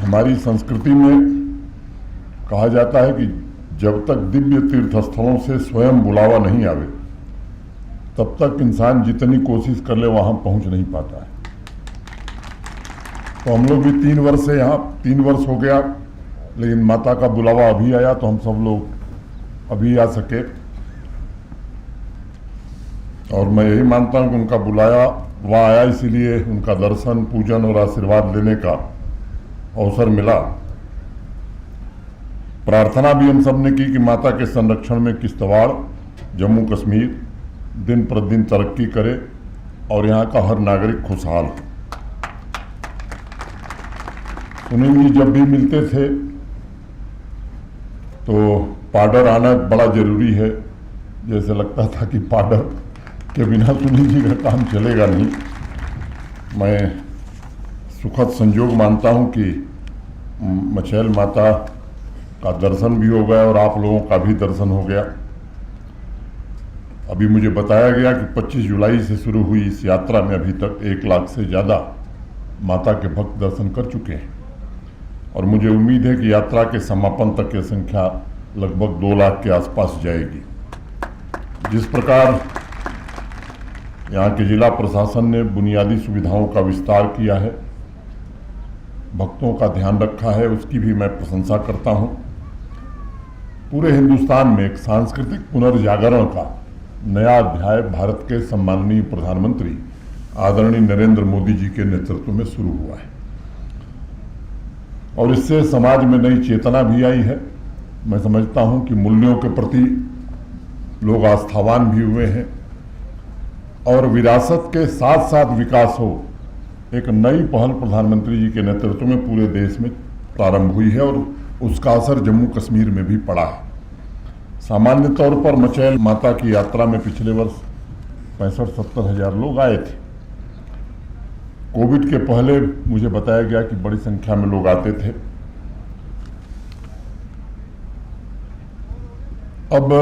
हमारी संस्कृति में कहा जाता है कि जब तक दिव्य तीर्थ स्थलों से स्वयं बुलावा नहीं आवे तब तक इंसान जितनी कोशिश कर ले वहां पहुंच नहीं पाता है। तो हम लोग भी 3 वर्ष से यहाँ 3 वर्ष हो गया, लेकिन माता का बुलावा अभी आया तो हम सब लोग अभी आ सके। और मैं यही मानता हूँ कि उनका बुलाया वह आया, इसीलिए उनका दर्शन, पूजन और आशीर्वाद लेने का अवसर मिला। प्रार्थना भी हम सब ने की कि माता के संरक्षण में किश्तवाड़, जम्मू कश्मीर दिन प्रतिदिन तरक्की करे और यहाँ का हर नागरिक खुशहाल हो। सुनील जी जब भी मिलते थे तो पाडर आना बड़ा जरूरी है, जैसे लगता था कि पाडर के बिना सुनील जी का काम चलेगा नहीं। मैं सुखद संयोग मानता हूं कि मचैल माता का दर्शन भी हो गया और आप लोगों का भी दर्शन हो गया। अभी मुझे बताया गया कि 25 जुलाई से शुरू हुई इस यात्रा में अभी तक 1 लाख से ज़्यादा माता के भक्त दर्शन कर चुके हैं और मुझे उम्मीद है कि यात्रा के समापन तक की संख्या लगभग 2 लाख के आसपास जाएगी। जिस प्रकार यहाँ के जिला प्रशासन ने बुनियादी सुविधाओं का विस्तार किया है, भक्तों का ध्यान रखा है, उसकी भी मैं प्रशंसा करता हूँ। पूरे हिंदुस्तान में एक सांस्कृतिक पुनर्जागरण का नया अध्याय भारत के सम्माननीय प्रधानमंत्री आदरणीय नरेंद्र मोदी जी के नेतृत्व में शुरू हुआ है और इससे समाज में नई चेतना भी आई है। मैं समझता हूँ कि मूल्यों के प्रति लोग आस्थावान भी हुए हैं और विरासत के साथ साथ विकास हो, एक नई पहल प्रधानमंत्री जी के नेतृत्व में पूरे देश में प्रारंभ हुई है और उसका असर जम्मू कश्मीर में भी पड़ा है। सामान्य तौर पर मचैल माता की यात्रा में पिछले वर्ष 65-70 हज़ार लोग आए थे। कोविड के पहले मुझे बताया गया कि बड़ी संख्या में लोग आते थे। अब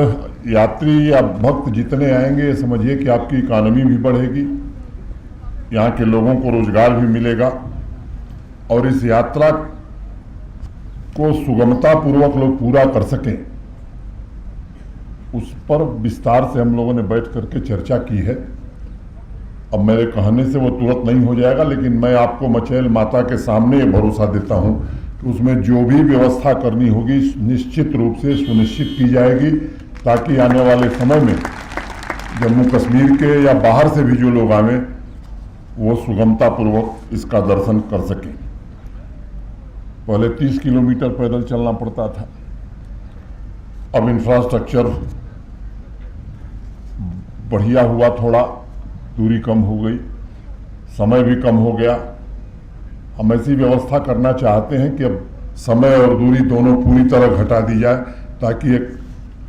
यात्री या भक्त जितने आएंगे, ये समझिए कि आपकी इकॉनमी भी बढ़ेगी, यहाँ के लोगों को रोजगार भी मिलेगा और इस यात्रा को सुगमता पूर्वक लोग पूरा कर सकें, उस पर विस्तार से हम लोगों ने बैठ करके चर्चा की है। अब मेरे कहने से वो तुरंत नहीं हो जाएगा, लेकिन मैं आपको मचैल माता के सामने ये भरोसा देता हूँ कि उसमें जो भी व्यवस्था करनी होगी निश्चित रूप से सुनिश्चित की जाएगी, ताकि आने वाले समय में जम्मू कश्मीर के या बाहर से भी जो लोग आवें वो सुगमता पूर्वक इसका दर्शन कर सकें। पहले 30 किलोमीटर पैदल चलना पड़ता था, अब इंफ्रास्ट्रक्चर बढ़िया हुआ, थोड़ा दूरी कम हो गई, समय भी कम हो गया। हम ऐसी व्यवस्था करना चाहते हैं कि अब समय और दूरी दोनों पूरी तरह घटा दी जाए, ताकि एक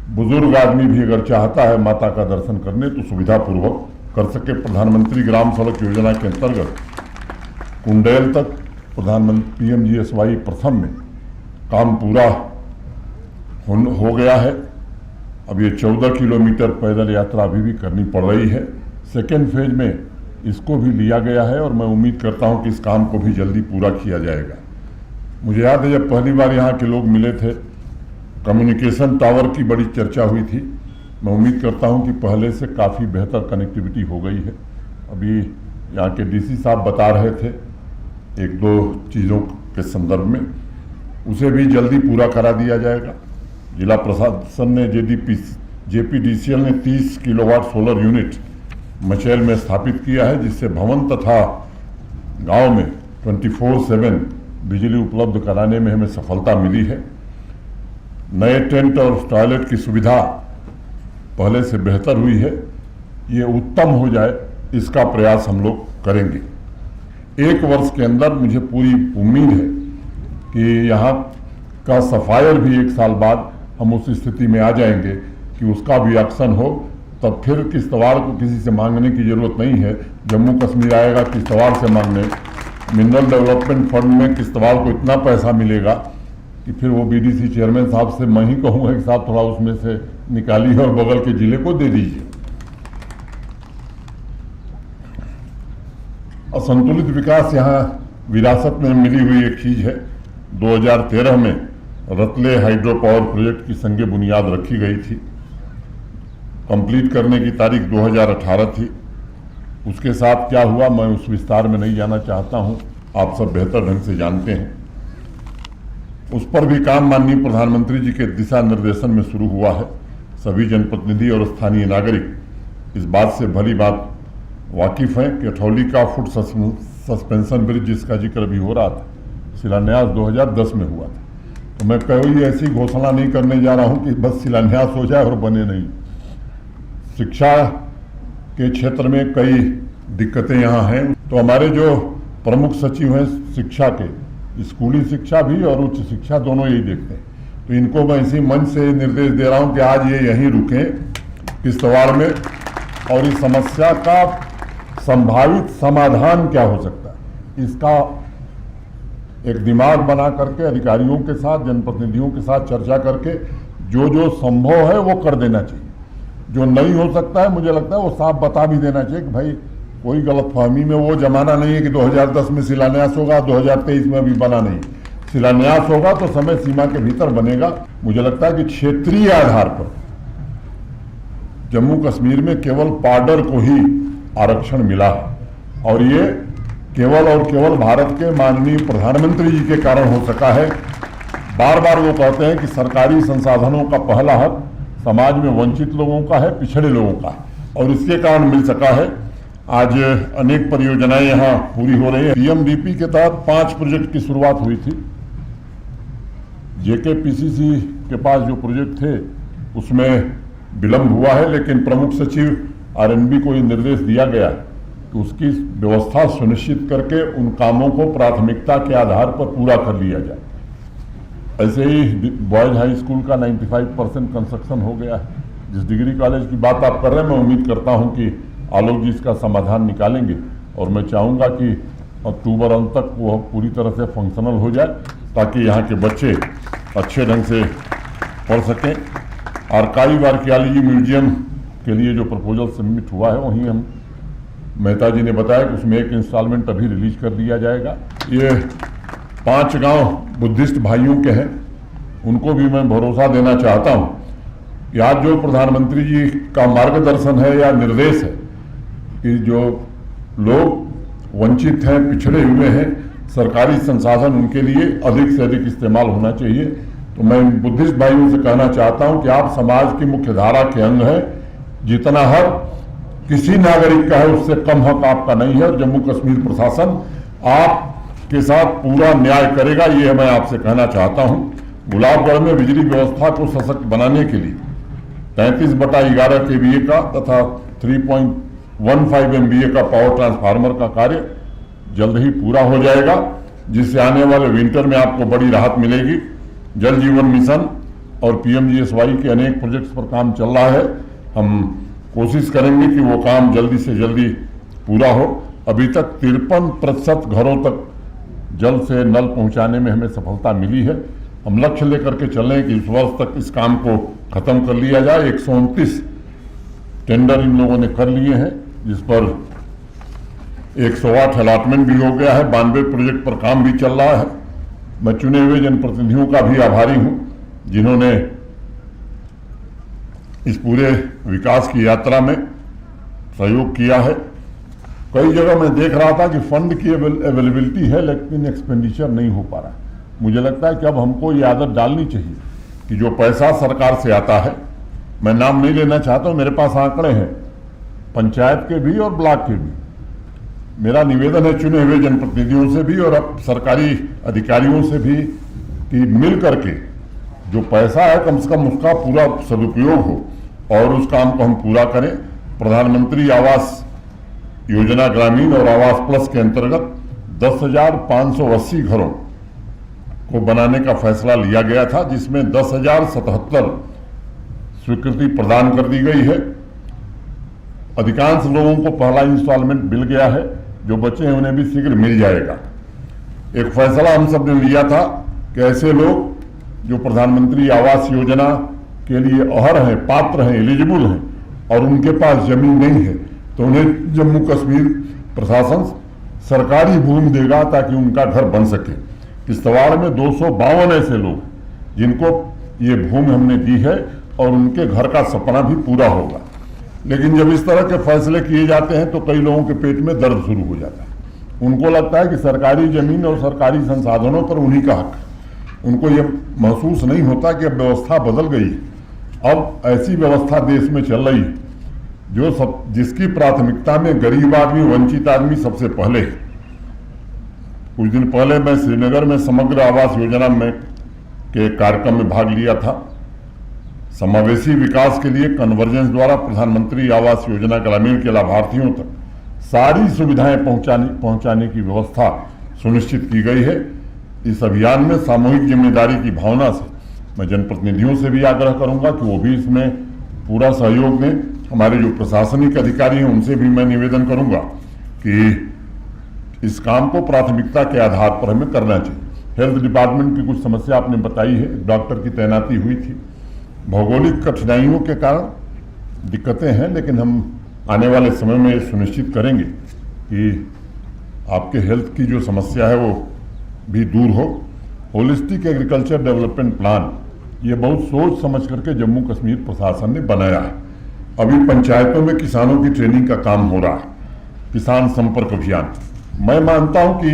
बुजुर्ग आदमी भी अगर चाहता है माता का दर्शन करने तो सुविधापूर्वक कर सके। प्रधानमंत्री ग्राम सड़क योजना के अंतर्गत कुंडेल तक प्रधानमंत्री PMGSY प्रथम में काम पूरा हो गया है। अब ये 14 किलोमीटर पैदल यात्रा अभी भी करनी पड़ रही है। सेकेंड फेज में इसको भी लिया गया है और मैं उम्मीद करता हूं कि इस काम को भी जल्दी पूरा किया जाएगा। मुझे याद है जब पहली बार यहाँ के लोग मिले थे, कम्युनिकेशन टावर की बड़ी चर्चा हुई थी। मैं उम्मीद करता हूं कि पहले से काफ़ी बेहतर कनेक्टिविटी हो गई है। अभी यहाँ के DC साहब बता रहे थे 1-2 चीज़ों के संदर्भ में, उसे भी जल्दी पूरा करा दिया जाएगा। जिला प्रशासन ने JPDCL ने 30 किलोवाट सोलर यूनिट मचैल में स्थापित किया है, जिससे भवन तथा गांव में 24/7 बिजली उपलब्ध कराने में हमें सफलता मिली है। नए टेंट और टॉयलेट की सुविधा पहले से बेहतर हुई है। ये उत्तम हो जाए, इसका प्रयास हम लोग करेंगे। 1 वर्ष के अंदर मुझे पूरी उम्मीद है कि यहाँ का सफायर भी 1 साल बाद हम उस स्थिति में आ जाएंगे कि उसका भी एक्शन हो। तब फिर किश्तवाड़ को किसी से मांगने की जरूरत नहीं है। जम्मू कश्मीर आएगा किश्तवाड़ से मांगने। मिनरल डेवलपमेंट फंड में किश्तवाड़ को इतना पैसा मिलेगा कि फिर वो BDC चेयरमैन साहब से मैं ही कहूँगा कि साहब थोड़ा उसमें से निकालिए और बगल के जिले को दे दीजिए। असंतुलित विकास यहाँ विरासत में मिली हुई एक चीज़ है। 2013 में रतले हाइड्रो पावर प्रोजेक्ट की संगे बुनियाद रखी गई थी। कंप्लीट करने की तारीख 2018 थी। उसके साथ क्या हुआ मैं उस विस्तार में नहीं जाना चाहता हूं, आप सब बेहतर ढंग से जानते हैं। उस पर भी काम माननीय प्रधानमंत्री जी के दिशा निर्देशन में शुरू हुआ है। सभी जनप्रतिनिधि और स्थानीय नागरिक इस बात से भली बात वाकिफ हैं कि अठौली का फुट सस्पेंशन ब्रिज जिसका जिक्र अभी हो रहा था, शिलान्यास 2010 में हुआ था। तो मैं कोई ऐसी घोषणा नहीं करने जा रहा हूं कि बस शिलान्यास हो जाए और बने नहीं। शिक्षा के क्षेत्र में कई दिक्कतें यहाँ हैं। तो हमारे जो प्रमुख सचिव हैं शिक्षा के, स्कूली शिक्षा भी और उच्च शिक्षा दोनों यही देखते हैं। तो इनको मैं इसी मंच से निर्देश दे रहा हूं कि आज ये यहीं रुकें किश्तवाड़ में, और इस समस्या का संभावित समाधान क्या हो सकता है इसका एक दिमाग बना करके अधिकारियों के साथ, जनप्रतिनिधियों के साथ चर्चा करके जो जो संभव है वो कर देना चाहिए। जो नहीं हो सकता है मुझे लगता है वो साफ बता भी देना चाहिए कि भाई कोई गलतफहमी में वो जमाना नहीं है कि 2010 में शिलान्यास होगा, 2023 में अभी बना नहीं। शिलान्यास होगा तो समय सीमा के भीतर बनेगा। मुझे लगता है कि क्षेत्रीय आधार पर जम्मू कश्मीर में केवल पार्डर को ही आरक्षण मिला है और ये केवल और केवल भारत के माननीय प्रधानमंत्री जी के कारण हो सका है। बार बार वो कहते हैं कि सरकारी संसाधनों का पहला हक समाज में वंचित लोगों का है, पिछड़े लोगों का है, और इसके कारण मिल सका है। आज अनेक परियोजनाएं यहाँ पूरी हो रही हैं। पीएमडीपी के तहत 5 प्रोजेक्ट की शुरुआत हुई थी। जेकेपीसीसी के पास जो प्रोजेक्ट थे उसमें विलंब हुआ है, लेकिन प्रमुख सचिव आरएनबी को ये निर्देश दिया गया कि उसकी व्यवस्था सुनिश्चित करके उन कामों को प्राथमिकता के आधार पर पूरा कर लिया जाए। ऐसे ही बॉयज हाई स्कूल का 95% कंस्ट्रक्शन हो गया है। जिस डिग्री कॉलेज की बात आप कर रहे हैं, मैं उम्मीद करता हूं कि आलोक जी इसका समाधान निकालेंगे और मैं चाहूँगा कि अक्टूबर अंत तक वो पूरी तरह से फंक्शनल हो जाए ताकि यहाँ के बच्चे अच्छे ढंग से पढ़ सकें। आर्काइव आर्कियोलॉजी म्यूजियम के लिए जो प्रपोजल सबमिट हुआ है वहीं हम मेहता जी ने बताया कि उसमें एक इंस्टॉलमेंट अभी रिलीज कर दिया जाएगा। ये 5 गांव बुद्धिस्ट भाइयों के हैं, उनको भी मैं भरोसा देना चाहता हूं कि आज जो प्रधानमंत्री जी का मार्गदर्शन है या निर्देश है कि जो लोग वंचित हैं, पिछड़े हुए हैं, सरकारी संसाधन उनके लिए अधिक से अधिक इस्तेमाल होना चाहिए। तो मैं बुद्धिस्ट भाइयों से कहना चाहता हूं कि आप समाज की मुख्य धारा के अंग हैं। जितना हक किसी नागरिक का है उससे कम हक आपका नहीं है और जम्मू कश्मीर प्रशासन आपके साथ पूरा न्याय करेगा, ये मैं आपसे कहना चाहता हूं। गुलाबगढ़ में बिजली व्यवस्था को सशक्त बनाने के लिए 33/11 kVA का तथा 3.15 MVA का पावर ट्रांसफार्मर का कार्य जल्द ही पूरा हो जाएगा, जिससे आने वाले विंटर में आपको बड़ी राहत मिलेगी। जल जीवन मिशन और PMGSY के अनेक प्रोजेक्ट्स पर काम चल रहा है। हम कोशिश करेंगे कि वो काम जल्दी से जल्दी पूरा हो। अभी तक 53% घरों तक जल से नल पहुंचाने में हमें सफलता मिली है। हम लक्ष्य लेकर के चल रहे हैं कि इस वर्ष तक इस काम को खत्म कर लिया जाए। 129 टेंडर इन लोगों ने कर लिए हैं, जिस पर 108 अलॉटमेंट भी हो गया है। 92 प्रोजेक्ट पर काम भी चल रहा है। मैं चुने हुए जनप्रतिनिधियों का भी आभारी हूं जिन्होंने इस पूरे विकास की यात्रा में सहयोग किया है। कई जगह मैं देख रहा था कि फंड की अवेलेबिलिटी है लेकिन एक्सपेंडिचर नहीं हो पा रहा। मुझे लगता है कि अब हमको ये आदत डालनी चाहिए कि जो पैसा सरकार से आता है, मैं नाम नहीं लेना चाहता हूँ, मेरे पास आंकड़े हैं पंचायत के भी और ब्लॉक के भी। मेरा निवेदन है चुने हुए जनप्रतिनिधियों से भी और अब सरकारी अधिकारियों से भी कि मिल करके जो पैसा है कम से कम उसका पूरा सदुपयोग हो और उस काम को हम पूरा करें। प्रधानमंत्री आवास योजना ग्रामीण और आवास प्लस के अंतर्गत 10,580 घरों को बनाने का फैसला लिया गया था, जिसमें 10,077 स्वीकृति प्रदान कर दी गई है। अधिकांश लोगों को पहला इंस्टॉलमेंट मिल गया है, जो बचे हैं उन्हें भी शीघ्र मिल जाएगा। एक फैसला हम सब ने लिया था कि ऐसे लोग जो प्रधानमंत्री आवास योजना के लिए अहर हैं, पात्र हैं, एलिजिबल हैं और उनके पास जमीन नहीं है, तो उन्हें जम्मू कश्मीर प्रशासन सरकारी भूमि देगा ताकि उनका घर बन सके। किश्तवाड़ में 252 ऐसे लोग जिनको ये भूमि हमने दी है और उनके घर का सपना भी पूरा होगा। लेकिन जब इस तरह के फैसले किए जाते हैं तो कई लोगों के पेट में दर्द शुरू हो जाता है। उनको लगता है कि सरकारी जमीन और सरकारी संसाधनों पर उन्हीं का हक है। उनको ये महसूस नहीं होता कि अब व्यवस्था बदल गई है। अब ऐसी व्यवस्था देश में चल रही है जिसकी प्राथमिकता में गरीब आदमी, वंचित आदमी सबसे पहले है। कुछ दिन पहले मैं श्रीनगर में समग्र आवास योजना में के कार्यक्रम में भाग लिया था। समावेशी विकास के लिए कन्वर्जेंस द्वारा प्रधानमंत्री आवास योजना ग्रामीण के लाभार्थियों तक सारी सुविधाएं पहुंचाने की व्यवस्था सुनिश्चित की गई है। इस अभियान में सामूहिक जिम्मेदारी की भावना से मैं जनप्रतिनिधियों से भी आग्रह करूंगा कि वो भी इसमें पूरा सहयोग दें। हमारे जो प्रशासनिक अधिकारी हैं उनसे भी मैं निवेदन करूंगा कि इस काम को प्राथमिकता के आधार पर हमें करना चाहिए। हेल्थ डिपार्टमेंट की कुछ समस्या आपने बताई है, डॉक्टर की तैनाती हुई थी, भौगोलिक कठिनाइयों के कारण दिक्कतें हैं, लेकिन हम आने वाले समय में ये सुनिश्चित करेंगे कि आपके हेल्थ की जो समस्या है वो भी दूर हो। होलिस्टिक एग्रीकल्चर डेवलपमेंट प्लान ये बहुत सोच समझ करके जम्मू कश्मीर प्रशासन ने बनाया है। अभी पंचायतों में किसानों की ट्रेनिंग का काम हो रहा है, किसान संपर्क अभियान। मैं मानता हूं कि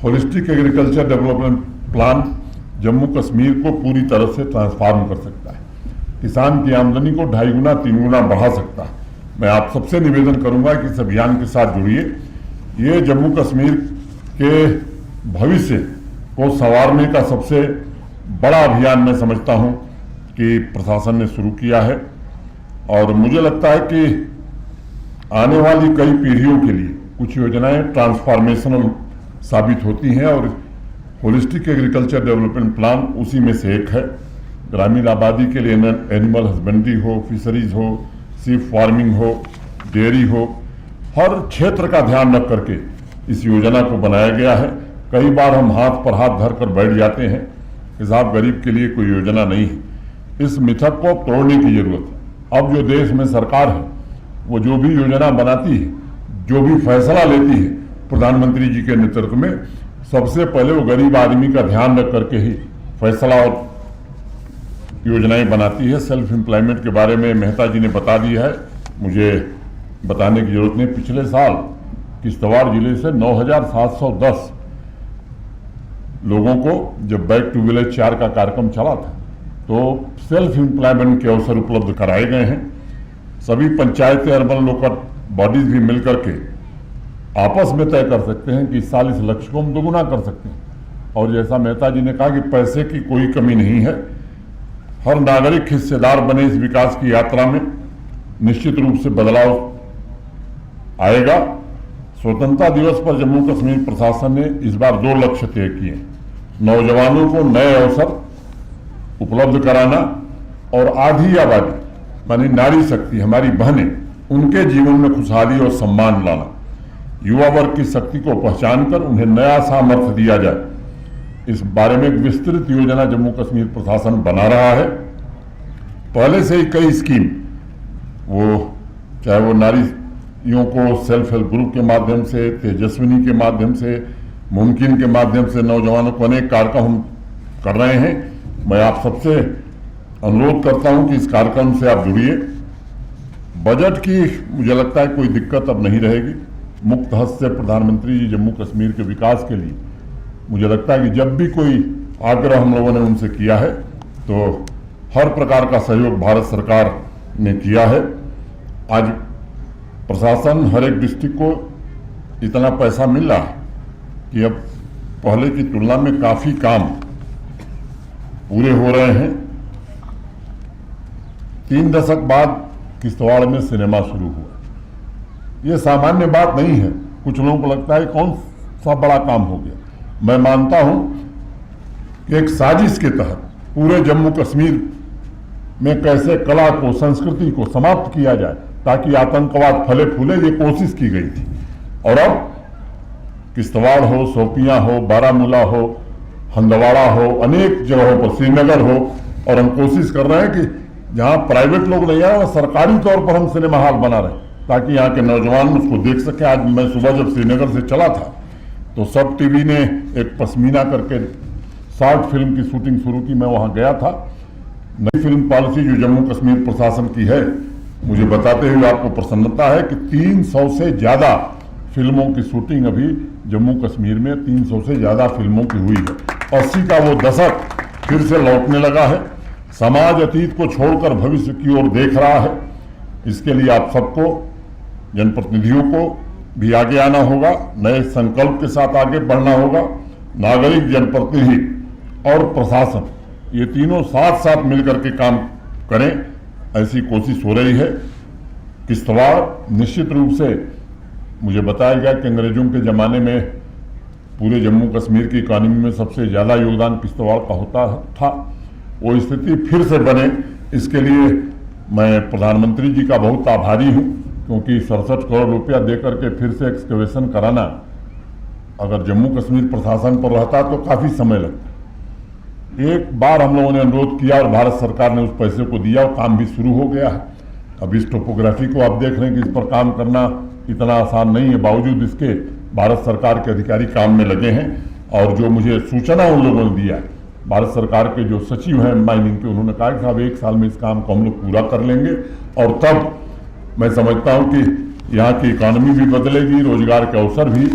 holistic agriculture development plan Jammu Kashmir को पूरी तरह से ट्रांसफॉर्म कर सकता है, किसान की आमदनी को 2.5 गुना 3 गुना बढ़ा सकता है। मैं आप सबसे निवेदन करूंगा कि इस अभियान के साथ जुड़िए। ये जम्मू कश्मीर के भविष्य को संवारने का सबसे बड़ा अभियान मैं समझता हूं कि प्रशासन ने शुरू किया है, और मुझे लगता है कि आने वाली कई पीढ़ियों के लिए कुछ योजनाएं ट्रांसफॉर्मेशनल साबित होती हैं, और होलिस्टिक एग्रीकल्चर डेवलपमेंट प्लान उसी में से एक है। ग्रामीण आबादी के लिए एनिमल हस्बेंड्री हो, फिशरीज हो, सीप फार्मिंग हो, डेयरी हो, हर क्षेत्र का ध्यान रख करके इस योजना को बनाया गया है। कई बार हम हाथ पर हाथ धर कर बैठ जाते हैं कि साहब गरीब के लिए कोई योजना नहीं है। इस मिथक को तोड़ने की जरूरत है। अब जो देश में सरकार है वो जो भी योजना बनाती है, जो भी फैसला लेती है प्रधानमंत्री जी के नेतृत्व में, सबसे पहले वो गरीब आदमी का ध्यान रख करके ही फैसला और योजनाएं बनाती है। सेल्फ एम्प्लॉयमेंट के बारे में मेहता जी ने बता दिया है, मुझे बताने की जरूरत नहीं। पिछले साल किश्तवाड़ जिले से 9,710 लोगों को जब बैक टू विलेज 4 का कार्यक्रम चला था तो सेल्फ एम्प्लॉयमेंट के अवसर उपलब्ध कराए गए हैं। सभी पंचायतें, अर्बन लोकल बॉडीज भी मिलकर के आपस में तय कर सकते हैं कि इस साल इस लक्ष्य को हम दोगुना कर सकते हैं। और जैसा मेहता जी ने कहा कि पैसे की कोई कमी नहीं है, हर नागरिक हिस्सेदार बने इस विकास की यात्रा में, निश्चित रूप से बदलाव आएगा। स्वतंत्रता दिवस पर जम्मू कश्मीर प्रशासन ने इस बार 2 लक्ष्य तय किए। नौजवानों को नए अवसर उपलब्ध कराना और आधी आबादी मानी नारी शक्ति, हमारी बहनें, उनके जीवन में खुशहाली और सम्मान लाना। युवा वर्ग की शक्ति को पहचानकर उन्हें नया सामर्थ्य दिया जाए, इस बारे में एक विस्तृत योजना जम्मू कश्मीर प्रशासन बना रहा है। पहले से ही कई स्कीम, वो चाहे वो नारियों को सेल्फ हेल्प ग्रुप के माध्यम से, तेजस्विनी के माध्यम से, मुमकिन के माध्यम से नौजवानों को अनेक कार्यक्रम हम कर रहे हैं। मैं आप सबसे अनुरोध करता हूं कि इस कार्यक्रम से आप जुड़िए। बजट की मुझे लगता है कोई दिक्कत अब नहीं रहेगी। मुक्त हस्त से प्रधानमंत्री जी जम्मू कश्मीर के विकास के लिए मुझे लगता है कि जब भी कोई आग्रह हम लोगों ने उनसे किया है तो हर प्रकार का सहयोग भारत सरकार ने किया है। आज प्रशासन हर एक डिस्ट्रिक्ट को इतना पैसा मिल रहा है कि अब पहले की तुलना में काफी काम पूरे हो रहे हैं। 3 दशक बाद किश्तवाड़ में सिनेमा शुरू हुआ। ये सामान्य बात नहीं है। कुछ लोगों को लगता है कौन सा बड़ा काम हो गया। मैं मानता हूं कि एक साजिश के तहत पूरे जम्मू कश्मीर में कैसे कला को, संस्कृति को समाप्त किया जाए ताकि आतंकवाद फले फूले, ये कोशिश की गई थी। और अब किश्तवाड़ हो, शोपियां हो, बारामूला हो, हंदवाड़ा हो, अनेक जगहों पर, श्रीनगर हो, और हम कोशिश कर रहे हैं कि जहां प्राइवेट लोग नहीं आए वहां सरकारी तौर पर हम सिनेमा हॉल बना रहे हैं ताकि यहाँ के नौजवान उसको देख सके। आज मैं सुबह जब श्रीनगर से चला था तो सब टीवी ने एक पश्मीना करके शॉर्ट फिल्म की शूटिंग शुरू की। मैं वहाँ गया था। नई फिल्म पॉलिसी जो जम्मू कश्मीर प्रशासन की है, मुझे बताते हुए आपको प्रसन्नता है कि 300 से ज़्यादा फिल्मों की शूटिंग अभी जम्मू कश्मीर में 300 से ज़्यादा फिल्मों की हुई है। 80 का वो दशक फिर से लौटने लगा है। समाज अतीत को छोड़कर भविष्य की ओर देख रहा है। इसके लिए आप सबको, जनप्रतिनिधियों को भी आगे आना होगा, नए संकल्प के साथ आगे बढ़ना होगा। नागरिक, जनप्रतिनिधि और प्रशासन, ये तीनों साथ साथ मिलकर के काम करें, ऐसी कोशिश हो रही है। किश्तवाड़ निश्चित रूप से, मुझे बताया गया कि अंग्रेजों के ज़माने में पूरे जम्मू कश्मीर की इकॉनमी में सबसे ज़्यादा योगदान किश्तवाड़ का होता था। वो स्थिति फिर से बने, इसके लिए मैं प्रधानमंत्री जी का बहुत आभारी हूँ, क्योंकि 67 करोड़ रुपया देकर के फिर से एक्सकवेशन कराना अगर जम्मू कश्मीर प्रशासन पर रहता तो काफ़ी समय लगता। एक बार हम लोगों ने अनुरोध किया और भारत सरकार ने उस पैसे को दिया और काम भी शुरू हो गया है। अब इस टोपोग्राफी को आप देख रहे हैं कि इस पर काम करना इतना आसान नहीं है, बावजूद इसके भारत सरकार के अधिकारी काम में लगे हैं। और जो मुझे सूचना उन लोगों ने दिया है, भारत सरकार के जो सचिव हैं माइनिंग के, उन्होंने कहा कि साहब 1 साल में इस काम को हम लोग पूरा कर लेंगे और तब मैं समझता हूँ कि यहाँ की इकॉनमी भी बदलेगी, रोजगार के अवसर भी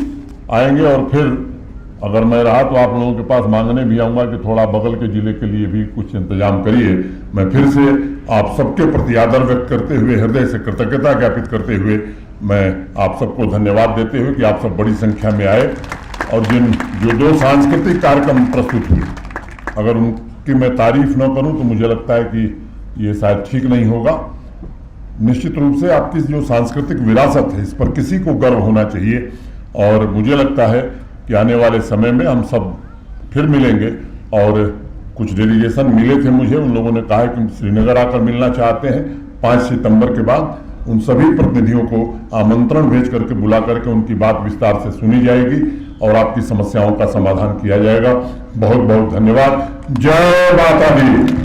आएंगे। और फिर अगर मैं रहा तो आप लोगों के पास मांगने भी आऊँगा कि थोड़ा बगल के जिले के लिए भी कुछ इंतजाम करिए। मैं फिर से आप सबके प्रति आदर व्यक्त करते हुए, हृदय से कृतज्ञता ज्ञापित करते हुए, मैं आप सबको धन्यवाद देते हुए कि आप सब बड़ी संख्या में आए। और जो 2 सांस्कृतिक कार्यक्रम प्रस्तुत हुए, अगर उनकी मैं तारीफ न करूं तो मुझे लगता है कि ये शायद ठीक नहीं होगा। निश्चित रूप से आपकी जो सांस्कृतिक विरासत है, इस पर किसी को गर्व होना चाहिए। और मुझे लगता है कि आने वाले समय में हम सब फिर मिलेंगे। और कुछ डेलीगेशन मिले थे मुझे, उन लोगों ने कहा है कि श्रीनगर आकर मिलना चाहते हैं 5 सितंबर के बाद। उन सभी प्रतिनिधियों को आमंत्रण भेज करके बुला करके उनकी बात विस्तार से सुनी जाएगी और आपकी समस्याओं का समाधान किया जाएगा। बहुत बहुत धन्यवाद। जय माता दी।